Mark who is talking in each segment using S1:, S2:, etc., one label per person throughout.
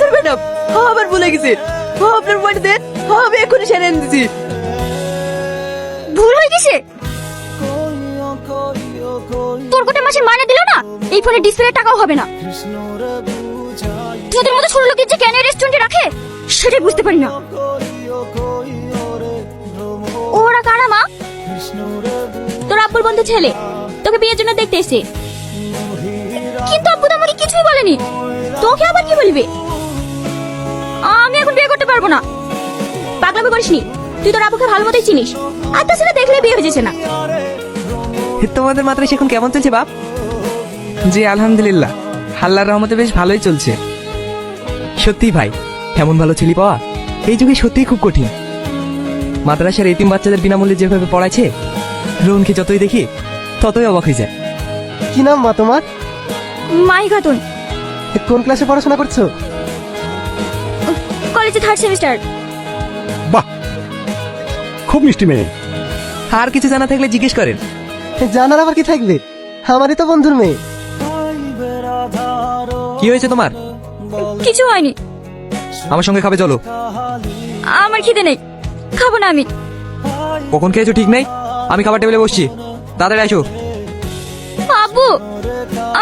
S1: সর ম্যাডাম, আবার ভুলে গেছি। আপনার বাড়িতে আমি এখনই সেরে এনে দিছি।
S2: ভুল হয়ে গেছে। তোর গোটা মাসের মাইনে দিল না, এই ফোনে ডিসপ্লে টাকাও হবে না। তোদের মতো ছোট লোকের যে কেন রেস্টুরেন্টে রাখে সেটাই বুঝতে পারি না। ওরা কারা মা? তোর আব্বুর বন্ধু ছেলে, তোকে বিয়ের জন্য দেখতে এসেছে। কিন্তু আব্বু তো আমাকে কিছুই বলেনি, তোকে আবার কি বলবে? আমি এখন বিয়ে করতে পারবো না। পাগলামি করিসনি, তুই তোর আব্বুকে ভালো মতোই চিনিস। আর তাছাড়া দেখলে বিয়ে হয়ে যাচ্ছে না।
S3: তোমাদের মাদ্রাসা এখন কেমন চলছে বাপ? জি আলহামদুলিল্লাহ, আল্লাহর রহমতে বেশ ভালোই চলছে। সত্যি ভাই, এমন ভালো ছেলে পাওয়া এই যুগে সত্যিই খুব কঠিন। মাদ্রাসার এতিম বাচ্চাদের বিনামূল্যে যেভাবে পড়াচ্ছে, রোহনকে যতই দেখি ততই অবাক হয়ে যায়।
S4: কি নাম মা তোমার?
S2: মাই খাতুন।
S4: কোন ক্লাসে পড়াশোনা করছো?
S2: কলেজে 3rd সেমিস্টার।
S5: বাহ, খুব মিষ্টি মেয়ে।
S3: আর কিছু জানা থাকলে জিজ্ঞেস করেন।
S4: জানার আবার কি থাকবে, আমারই তো বন্ধুর মেয়ে।
S3: কি হয়েছে তোমার?
S2: কিছু হয়নি।
S3: আমার সঙ্গে খাবে চলো।
S2: আমার খিদে নেই, খাবো না আমি।
S3: কখন খেয়েছো ঠিক নেই, আমি খাবার টেবিলে বসছি, তাড়াতাড়ি আসো।
S2: আব্বু,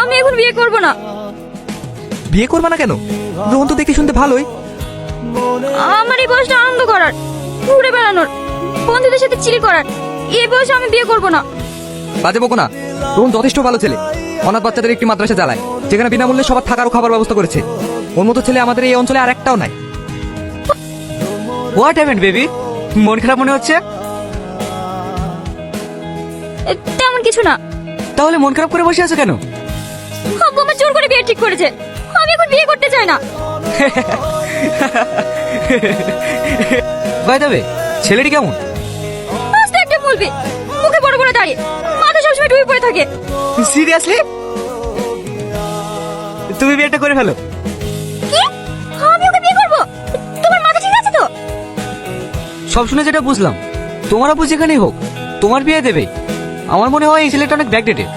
S2: আমি এখন বিয়ে করব না।
S3: বিয়ে করবা না কেন? রোহন তো দেখতে শুনতে ভালোই।
S2: আমার এই বয়সটা আনন্দ করার, ঘুরে বেড়ানোর, বন্ধুদের সাথে চিল করার। এই বয়সে আমি বিয়ে করব না।
S3: বাজে বকো না, রোহন যথেষ্ট ভালো ছেলে। অনাথ বাচ্চাদের একটি মাদ্রাসা চালায়, যেখানে বিনামূল্যে সবার থাকার ও খাবার ব্যবস্থা করেছে। ওর মতো ছেলে আমাদের এই অঞ্চলে আর একটাও নাই। What happened baby? মন খারাপ মনে হচ্ছে?
S2: তেমন কিছু না।
S3: তাহলে মন খারাপ করে বসে আছো কেন?
S2: আব্বু আমার জোর করে বিয়ে ঠিক করেছে, আমি এখন বিয়ে করতে চাই না।
S3: বাই দেবে, ছেলেটি কেমন?
S2: আস্তে একটা বলবি, মুখে বড় বড় দাঁড়িয়ে, মাথা সবসময় ডুবে পড়ে থাকে।
S3: সিরিয়াসলি? তুমি বিয়েটা করে ফেলো।
S2: কি? আমি ওকে বিয়ে করব? তোমার মাথা ঠিক আছে তো?
S3: সব শুনে যেটা বুঝলাম, তোমার আপু যেখানেই হোক তোমার বিয়ে দেবে। আমার মনে হয় এই ছেলেটা অনেক ব্যাকডেটেড।